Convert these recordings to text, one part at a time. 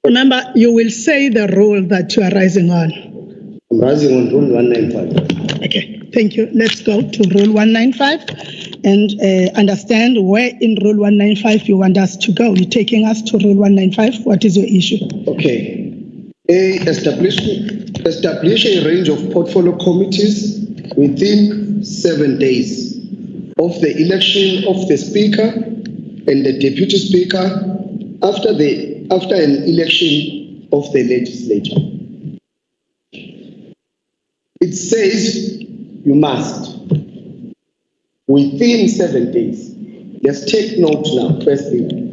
Remember, you will say the rule that you are rising on. I'm rising on Rule 195. Okay, thank you. Let's go to Rule 195 and understand where in Rule 195 you want us to go. You're taking us to Rule 195. What is your issue? Okay. Establish a range of portfolio committees within 7 days of the election of the Speaker and the Deputy Speaker after an election of the Legislature. It says you must within 7 days. Let's take note now, first thing.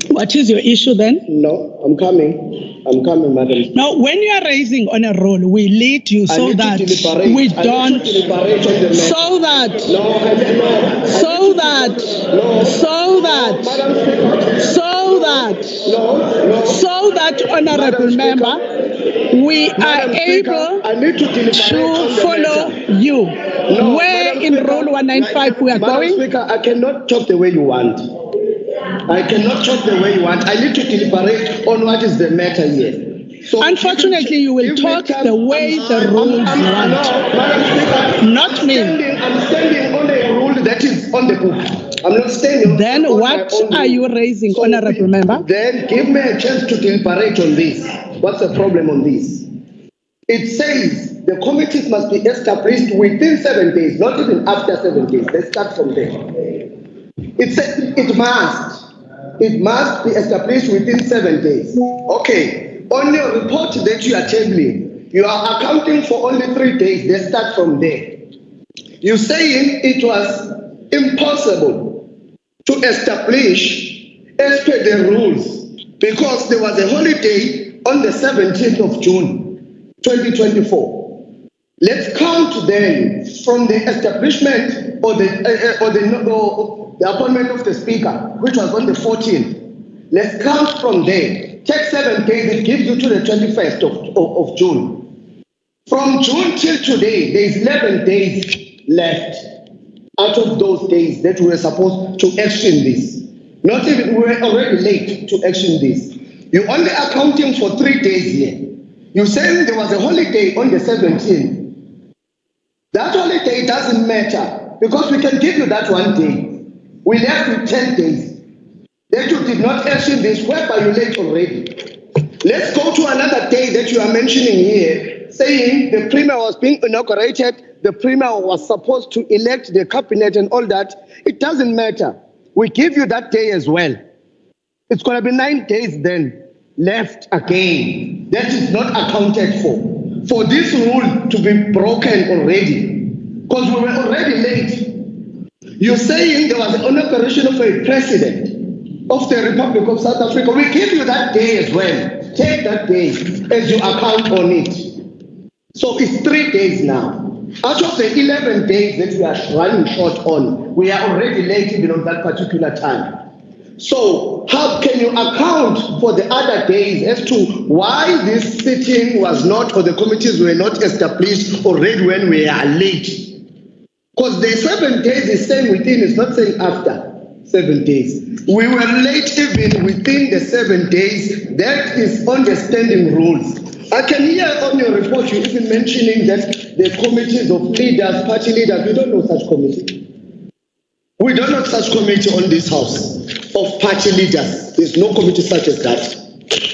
What is your issue then? No, I'm coming, madam. Now, when you are raising on a rule, we lead you so that we don't, so that, honorable member, we are able to follow you. Where in Rule 195 we are going? Speaker, I cannot talk the way you want. I cannot talk the way you want. I need to deliberate on what is the matter here. So unfortunately, you will talk the way the rules want. Not me. I'm standing on a rule that is on the book. I'm not standing. Then what are you raising, honorable member? Then give me a chance to deliberate on this. What's the problem on this? It says the committees must be established within 7 days, not even after 7 days. Let's start from there. It says it must be established within 7 days. Okay, on your report that you are tabling, you are accounting for only 3 days. Let's start from there. You're saying it was impossible to establish as per the rules because there was a holiday on the 17th of June, 2024. Let's count then from the establishment or the appointment of the Speaker, which was on the 14th. Let's count from there. Take 7 days, it gives you to the 21st of June. From June till today, there is 11 days left out of those days that we were supposed to action this. Not even, we were already late to action this. You're only accounting for 3 days here. You're saying there was a holiday on the 17th. That holiday doesn't matter because we can give you that 1 day. We left with 10 days. That you did not action this, whereby you late already. Let's go to another day that you are mentioning here, saying the Premier was being inaugurated, the Premier was supposed to elect the cabinet and all that. It doesn't matter. We give you that day as well. It's going to be 9 days then left again. That is not accounted for. For this rule to be broken already, because we were already late. You're saying there was an inauguration of a president of the Republic of South Africa. We give you that day as well. Take that day as you account on it. So it's 3 days now. Out of the 11 days that we are running short on, we are already late even on that particular time. So how can you account for the other days as to why this sitting was not, or the committees were not established already when we are late? Because the 7 days is saying within, it's not saying after 7 days. We were late even within the 7 days. That is on the standing rules. I can hear on your report you even mentioning that the committees of leaders, party leaders, we don't know such committee. We don't have such committee on this house of party leaders. There's no committee such as that.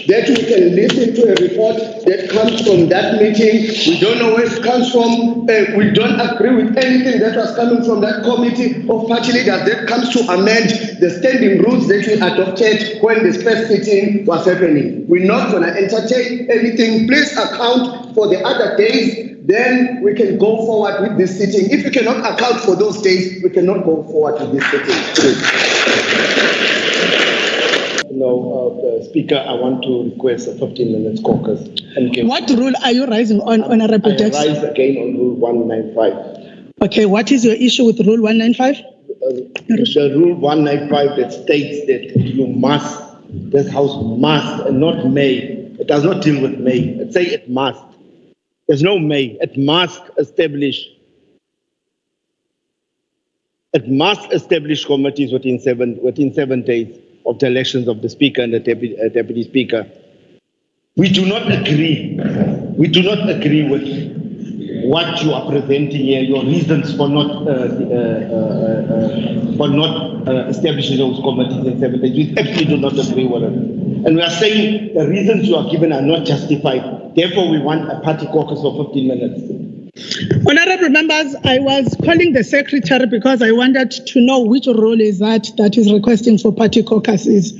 That we can listen to a report that comes from that meeting. We don't know where it comes from. We don't agree with anything that was coming from that committee of party leaders that comes to amend the standing rules that we adopted when the first sitting was happening. We're not going to entertain anything. Please account for the other days. Then we can go forward with this sitting. If we cannot account for those days, we cannot go forward with this sitting. Speaker, I want to request a 15 minutes caucus. What rule are you raising on, Honorable Jackson? I rise again on Rule 195. Okay, what is your issue with Rule 195? The Rule 195 that states that you must, this House must, and not may. It does not deal with may. It says it must. There's no may. It must establish. It must establish committees within seven days of the elections of the Speaker and the Deputy Speaker. We do not agree. We do not agree with what you are presenting here, your reasons for not establishing those committees and everything. We absolutely do not agree with it. And we are saying the reasons you are given are not justified. Therefore, we want a party caucus for 15 minutes. Honorable members, I was calling the secretary because I wanted to know which role is that is requesting for party caucuses.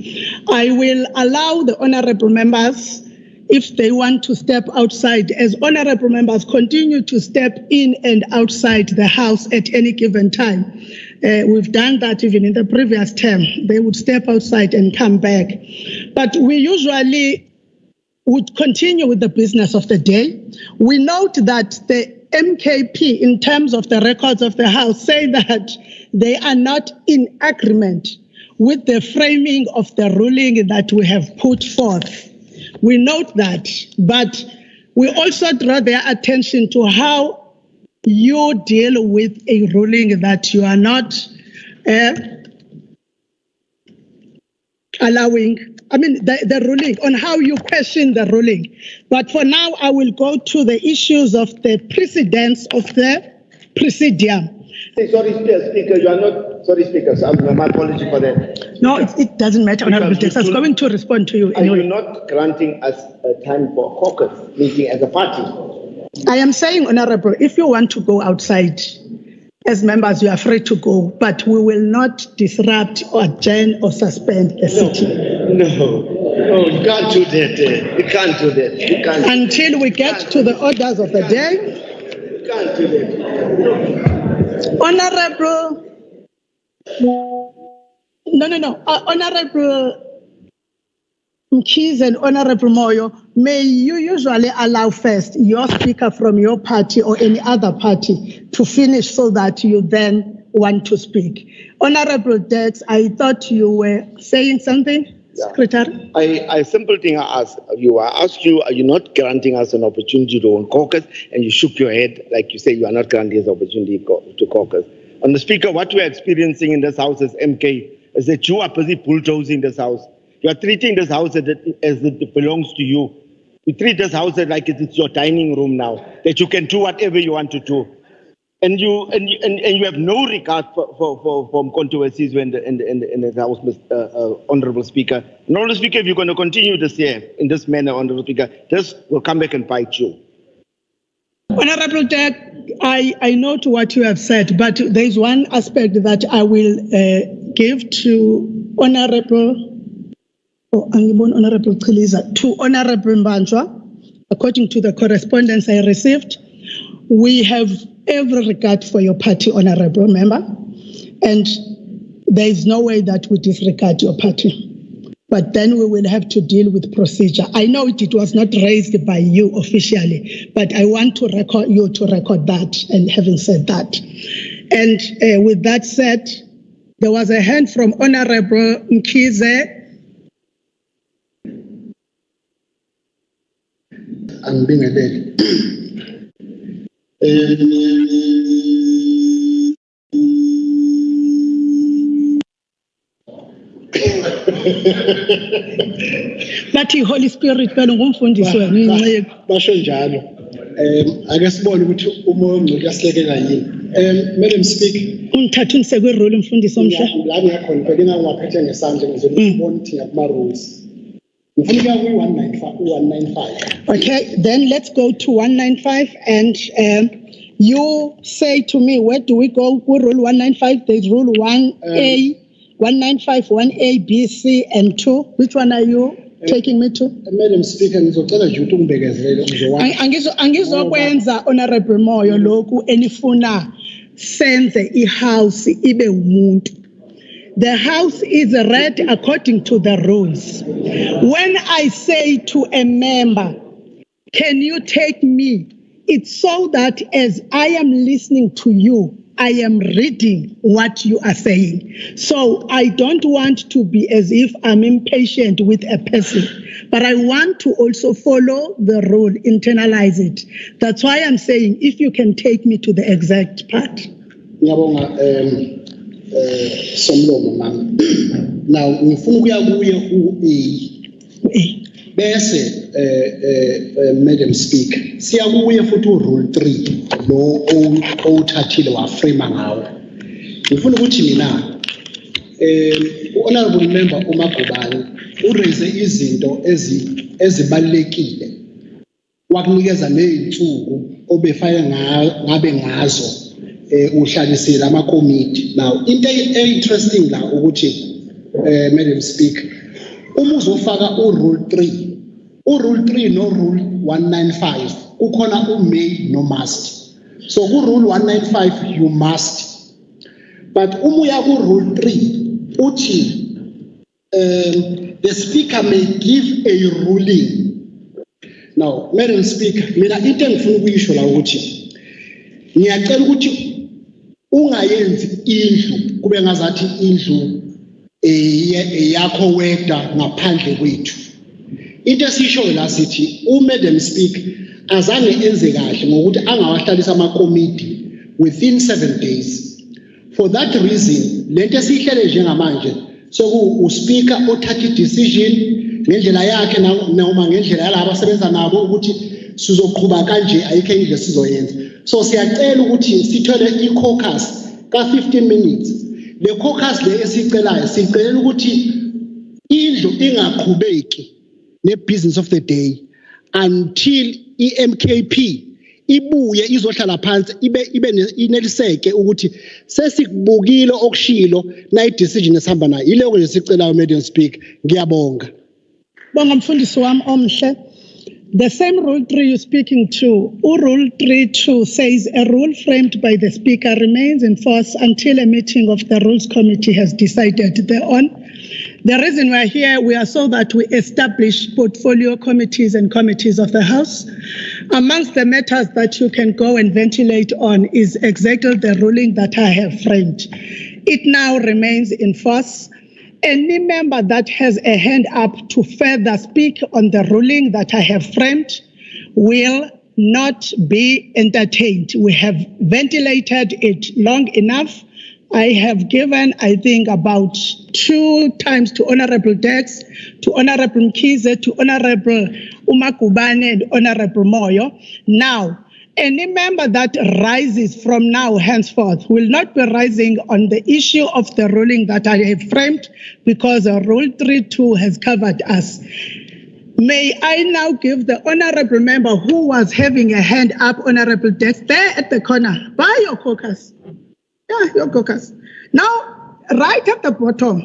I will allow the honorable members, if they want to step outside, as honorable members continue to step in and outside the House at any given time. We've done that even in the previous term. They would step outside and come back. But we usually would continue with the business of the day. We note that the MKP, in terms of the records of the House, say that they are not in agreement with the framing of the ruling that we have put forth. We note that, but we also draw their attention to how you deal with a ruling that you are not allowing, the ruling, on how you question the ruling. But for now, I will go to the issues of the precedence of the Presidium. Sorry, Speaker, you are not, sorry, Speaker, so my apology for that. No, it doesn't matter, Honorable Tex. I was going to respond to you anyway. Are you not granting us a time for a caucus meeting as a party? I am saying, Honorable, if you want to go outside, as members, you are free to go, but we will not disrupt or adjourn or suspend the sitting. No, you can't do that. You can't do that. You can't. Until we get to the orders of the day. You can't do that. Honorable. Honorable Mkhize and Honorable Moyo, may you usually allow first your speaker from your party or any other party to finish so that you then want to speak. Honorable Dex, I thought you were saying something, yeah. Secretary? I simple thing I asked you. Are you not granting us an opportunity to own caucus? And you shook your head like you say you are not granting us opportunity to caucus. And the Speaker, what we are experiencing in this House as MK is that you are busy bulldozing this House. You are treating this House as it belongs to you. You treat this House like it's your dining room now, that you can do whatever you want to do. And you have no regard for controversies in the House, Honorable Speaker. And Honorable Speaker, if you're going to continue this here in this manner, Honorable Speaker, this will come back and bite you. Honorable Deck, I note what you have said, but there is one aspect that I will give to Honorable Mbanjwa. According to the correspondence I received, we have every regard for your party, Honorable Member, and there is no way that we disregard your party. But then we will have to deal with procedure. I know it was not raised by you officially, but I want to record that, and having said that. And with that said, there was a hand from Honorable Mkhize. I'm being a dead. Bathi Holy Spirit wena ngumfundisi wena inceke basho njalo ake sibone ukuthi umoya ongcwele uyasilekela yini Madam Speaker ungithatha ungisekwe role umfundisi omsha la ngiyakhona bhekena ngwaphethe ngesandla ngizobona ukuthi ngakuma rules ngifuna kuyi 195. Okay, then let's go to 195 and you say to me, where do we go with rule 195? There's rule 1A, 195, 1A, B, C, and 2. Which one are you taking me to? Madam Speaker, ngizocela nje ukuthi ungibekezelele angizokwenza Honorable Moyo lokhu enifuna senze ihouse ibe umuntu. The house is read according to the rules. When I say to a member, can you take me? It's so that as I am listening to you, I am reading what you are saying. So I don't want to be as if I'm impatient with a person, but I want to also follow the rule, internalize it. That's why I'm saying, if you can take me to the exact part. Somlomo mama. Now ngifuna ukuya kuye u-A. bese Madam Speaker siyakuye futhi rule 3 lo owuthathile waframe ngawo ngifuna ukuthi mina honorable member uMagubane uraise izinto ezibalekile wakunikeza nezinsuku obefaya ngabe ngazo uhlalisela ama committee now into interesting la ukuthi Madam Speaker uma uzofaka urule 3 no rule 195 kukhona umay no must so ku rule 195 you must but uma uya ku rule 3 uthi the speaker may give a ruling now Madam Speaker mina into engifuna ukuyisho la ukuthi ngiyacela ukuthi ungayenzi indlu kube ngazathi indlu yakho wedwa ngaphandle kwethu into esishoyo la sithi uMadam Speaker azange enze kahle ngokuthi angawahlalisa ama committee within 7 days for that reason lento esihlele njengamanje soku uspeaker othatha decision ngendlela yakhe noma ngendlela yalabo asebenza nabo ukuthi sizoqhubeka kanje ayikho indlela sizoyenza so siyacela ukuthi sithole i-caucus ka 15 minutes le caucus le esicelayo sicela ukuthi indlu ingaqhubeki ne business of the day until iMKP ibuye izohlala phansi ibe ineliseke ukuthi sesikubukile okushilo na decision esihamba nayo iloko lesicelayo Madam Speaker ngiyabonga bonga mfundisi wami omhle. The same Rule 3 you're speaking to, Rule 3.2 says a rule framed by the Speaker remains in force until a meeting of the Rules Committee has decided thereon. The reason we're here, we are so that we establish portfolio committees and committees of the House. Amongst the matters that you can go and ventilate on is exactly the ruling that I have framed. It now remains in force. Any member that has a hand up to further speak on the ruling that I have framed will not be entertained. We have ventilated it long enough. I have given, I think, about 2 times to Honorable Dex, to Honorable Mkhize, to Honorable Umakubane, and Honorable Moyo. Now, any member that rises from now henceforth will not be rising on the issue of the ruling that I have framed because Rule 3.2 has covered us. May I now give the honorable member who was having a hand up, Honorable Dex, there at the corner, by your caucus. Yeah, your caucus. Now, right at the bottom.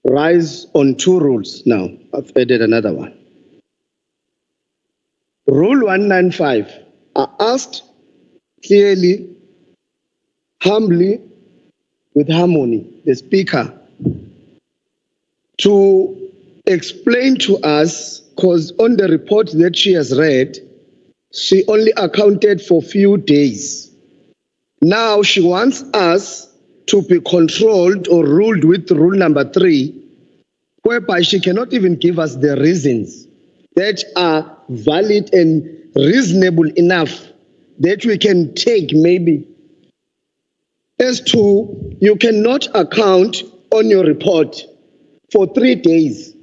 Rise on 2 rules now. I've added another one. Rule 195, I asked clearly, humbly, with harmony, the Speaker, to explain to us, because on the report that she has read, she only accounted for few days. Now she wants us to be controlled or ruled with rule number 3, whereby she cannot even give us the reasons that are valid and reasonable enough that we can take maybe. As to, you cannot account on your report for 3 days,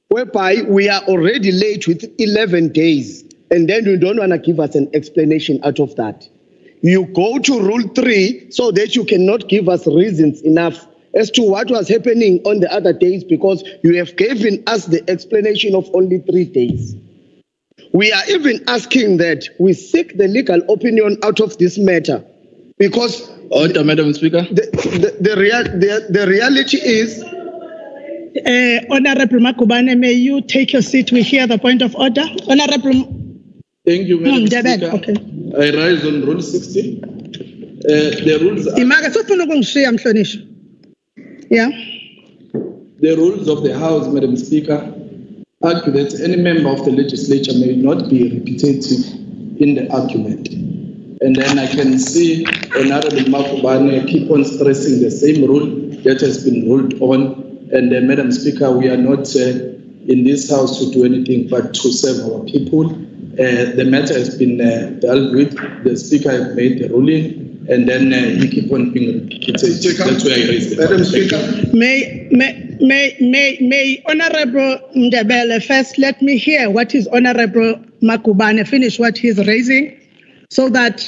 whereby we are already late with 11 days, and then you don't want to give us an explanation out of that. You go to Rule 3 so that you cannot give us reasons enough as to what was happening on the other days, because you have given us the explanation of only 3 days. We are even asking that we seek the legal opinion out of this matter, because order, Madam Speaker. The reality is, Honorable Makubane, may you take your seat? We hear the point of order. Honorable. Thank you, Madam Speaker. Okay. I rise on Rule 60. The rules are, yeah. The rules of the House, Madam Speaker, argue that any member of the legislature may not be repetitive in the argument. And then I can see Honorable Makubane keep on stressing the same rule that has been ruled on. And Madam Speaker, we are not in this House to do anything but to serve our people. The matter has been dealt with. The Speaker has made the ruling, and then he keep on being repeated. That's why I raised it. Madam Speaker. May Honorable Ndebele first let me hear what is Honorable Makubane finish what he's raising, so that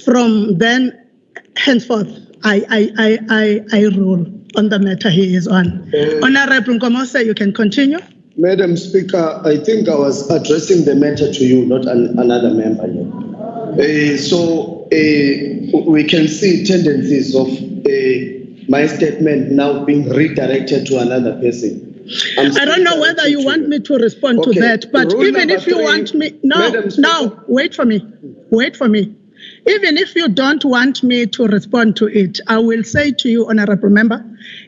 from then henceforth I rule on the matter he is on. Honorable Nkomose, you can continue. Madam Speaker, I think I was addressing the matter to you, not another member. So we can see tendencies of my statement now being redirected to another person. I don't know whether you want me to respond to that, but even if you want me, no, wait for me. Even if you don't want me to respond to it, I will say to you, Honorable Member,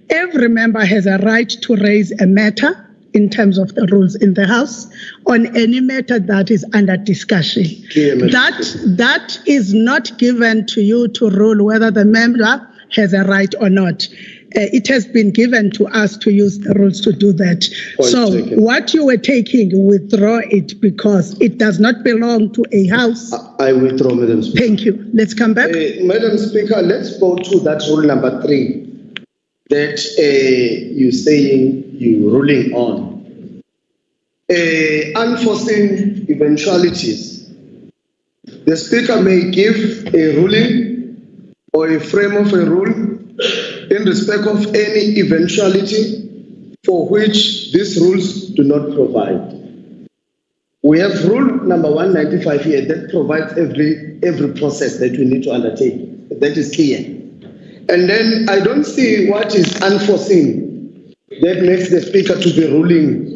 every member has a right to raise a matter in terms of the rules in the House on any matter that is under discussion. That is not given to you to rule whether the member has a right or not. It has been given to us to use the rules to do that. What you were taking, withdraw it, because it does not belong to a House. I withdraw, Madam Speaker. Thank you. Let's come back. Madam Speaker, let's go to that rule number 3 that you're saying you're ruling on. Unforeseen eventualities. The Speaker may give a ruling or a frame of a rule in respect of any eventuality for which these rules do not provide. We have rule number 195 here that provides every process that we need to undertake. That is clear. And then I don't see what is unforeseen that makes the Speaker to be ruling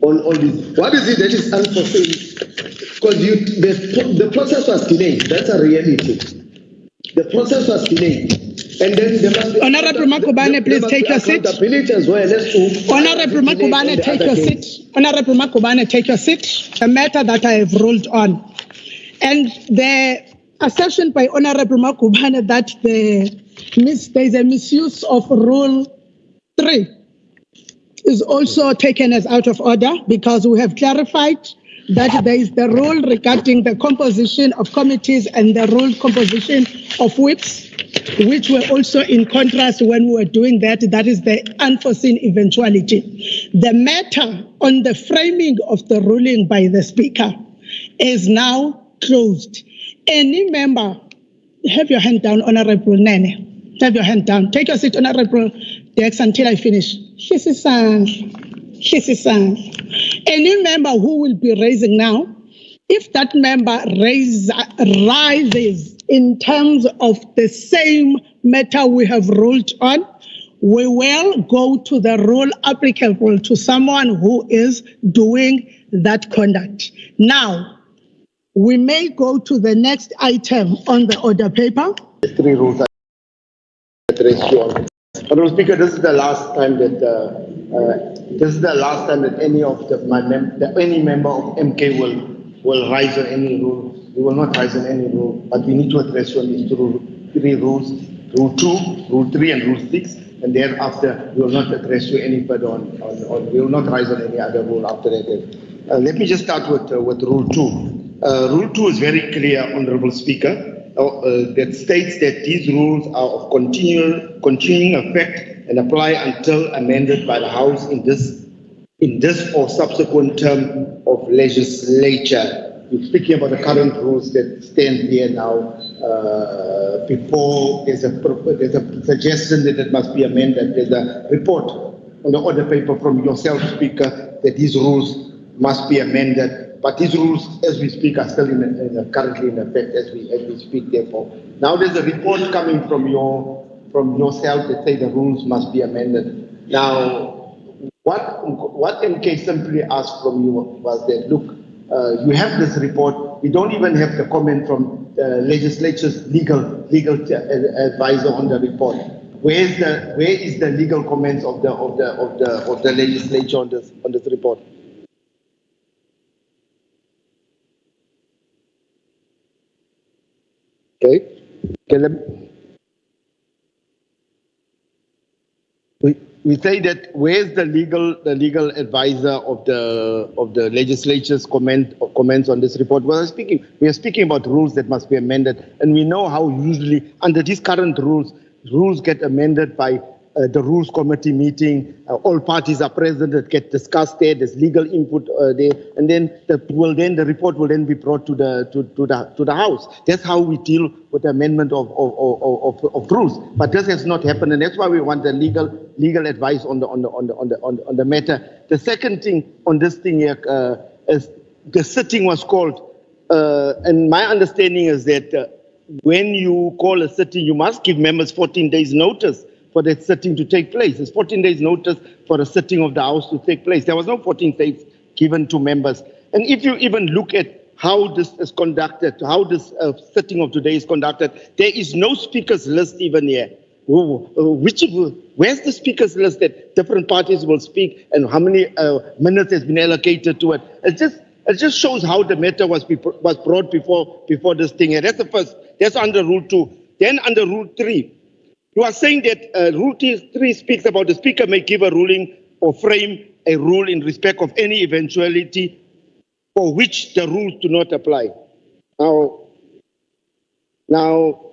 on this. What is it that is unforeseen? Because the process was delayed. That's a reality. The process was delayed. And then there must be Honorable Makubane, please take your seat. As well as to Honorable Makubane, take your seat. Honorable Makubane, take your seat. A matter that I have ruled on. And the assertion by Honorable Makubane that there is a misuse of Rule 3 is also taken as out of order, because we have clarified that there is the rule regarding the composition of committees and the rule composition of whips, which were also in contrast when we were doing that. That is the unforeseen eventuality. The matter on the framing of the ruling by the Speaker is now closed. Any member, have your hand down, Honorable Nene. Have your hand down. Take your seat, Honorable Dex, until I finish. Any member who will be raising now, if that member rises in terms of the same matter we have ruled on, we will go to the rule applicable to someone who is doing that conduct. Now, we may go to the next item on the order paper. 3 rules I address you on. Honourable Speaker, this is the last time that any member of MK will rise on any rule. We will not rise on any rule, but we need to address you on these 3 rules: Rule 2, Rule 3, and Rule 6. And thereafter, we will not address you any further on we will not rise on any other rule after that. Let me just start with Rule 2. Rule 2 is very clear, Honourable Speaker, that states that these rules are of continuing effect and apply until amended by the House in this or subsequent term of legislature. We're speaking about the current rules that stand here now. Before there's a suggestion that it must be amended. There's a report on the order paper from yourself, Speaker, that these rules must be amended. But these rules, as we speak, are still currently in effect as we speak. Therefore, now there's a report coming from yourself that say the rules must be amended. Now, what MK simply asked from you was that, look, you have this report. We don't even have the comment from the legislature's legal advisor on the report. Where is the legal comments of the legislature on this report? Okay. We say that where's the legal advisor of the legislature's comments on this report? Well, we are speaking about rules that must be amended, and we know how usually under these current rules get amended by the Rules Committee meeting. All parties are present. It gets discussed there. There's legal input there, and then the report will then be brought to the House. That's how we deal with the amendment of rules. But this has not happened, and that's why we want the legal advice on the matter. The second thing on this thing here is the sitting was called, and my understanding is that when you call a sitting, you must give members 14 days notice for that sitting to take place. It's 14 days notice for a sitting of the House to take place. There was no 14 days given to members. And if you even look at how this is conducted, how this sitting of today is conducted, there is no speakers list even here. Where's the speakers list that different parties will speak and how many minutes has been allocated to it? It just shows how the matter was brought before this thing. And that's the first. That's under Rule 2. Then under Rule 3, you are saying that Rule 3 speaks about the Speaker may give a ruling or frame a rule in respect of any eventuality for which the rules do not apply. Now,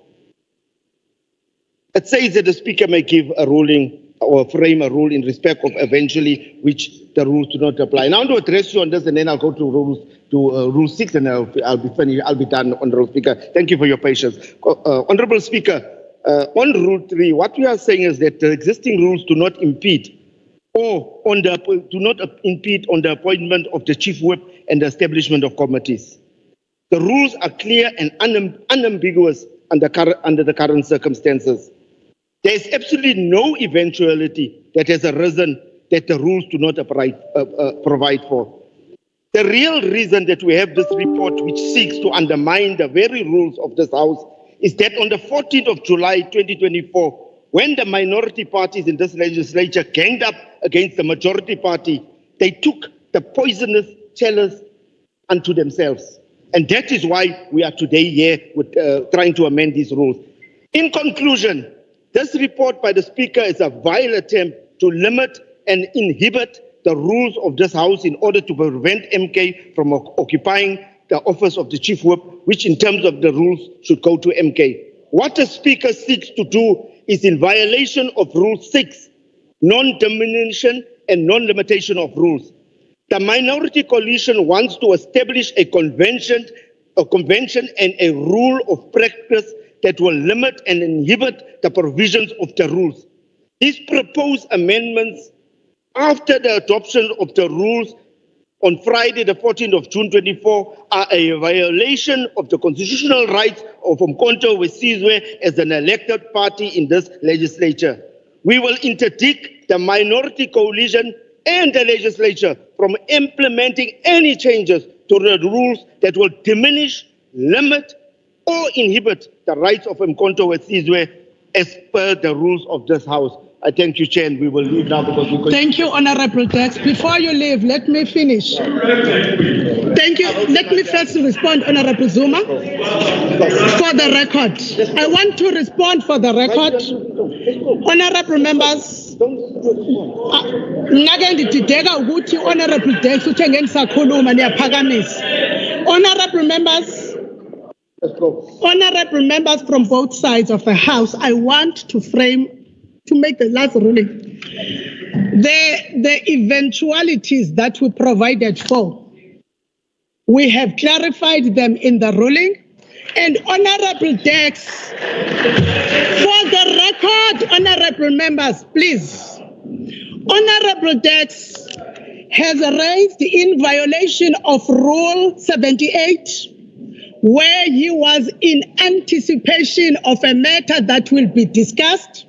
it says that the Speaker may give a ruling or frame a rule in respect of eventually which the rules do not apply. Now, I want to address you on this, and then I'll go to Rule 6, and I'll be finished. I'll be done, Honourable Speaker. Thank you for your patience. Honourable Speaker, on Rule 3, what we are saying is that the existing rules do not impede on the appointment of the Chief Whip and the establishment of committees. The rules are clear and unambiguous under the current circumstances. There is absolutely no eventuality that has arisen that the rules do not provide for. The real reason that we have this report, which seeks to undermine the very rules of this House, is that on the 14th of July 2024, when the minority parties in this legislature ganged up against the majority party, they took the poisonous chalice unto themselves. And that is why we are today here with, trying to amend these rules. In conclusion, this report by the Speaker is a vile attempt to limit and inhibit the rules of this House in order to prevent MK from occupying the office of the Chief Whip, which in terms of the rules should go to MK. What the Speaker seeks to do is in violation of Rule 6, non-diminution and non-limitation of rules. The minority coalition wants to establish a convention and a rule of practice that will limit and inhibit the provisions of the rules. These proposed amendments after the adoption of the rules on Friday, the 14th of June 24, are a violation of the constitutional rights of Umkhonto Wesizwe as an elected party in this legislature. We will interdict the minority coalition and the legislature from implementing any changes to the rules that will diminish, limit, or inhibit the rights of Umkhonto Wesizwe as per the rules of this House. I thank you, Chair, and we will leave now because we Thank you, Honourable Dex. Before you leave, let me finish. Thank you. Let me first respond, Honourable Zuma, for the record. I want to respond for the record. Honourable members, Honourable Dex, Honourable members from both sides of the House, I want to make the last ruling. The eventualities that we provided for, we have clarified them in the ruling. And Honourable Dex, for the record, Honourable members, please, Honourable Dex has raised in violation of Rule 78, where he was in anticipation of a matter that will be discussed.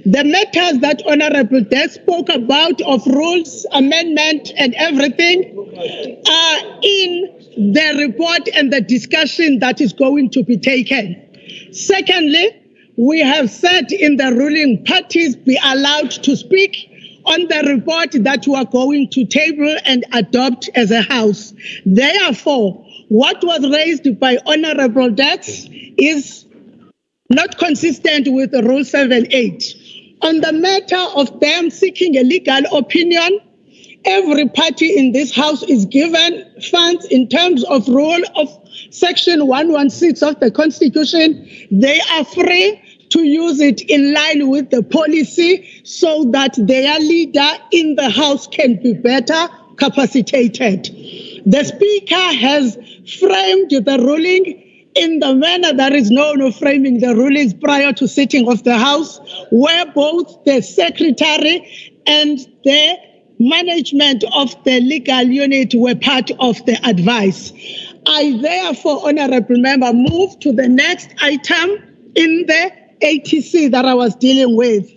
The matters that Honourable Dex spoke about of rules, amendment and everything are in the report and the discussion that is going to be taken. Secondly, we have said in the ruling parties be allowed to speak on the report that we are going to table and adopt as a House. Therefore, what was raised by Honourable Dex is not consistent with Rule 7.8. On the matter of them seeking a legal opinion, every party in this House is given funds in terms of rule of Section 116 of the Constitution. They are free to use it in line with the policy so that their leader in the House can be better capacitated. The Speaker has framed the ruling in the manner that is known of framing the rulings prior to sitting of the House, where both the Secretary and the management of the legal unit were part of the advice. I therefore, Honourable Member, move to the next item in the ATC that I was dealing with.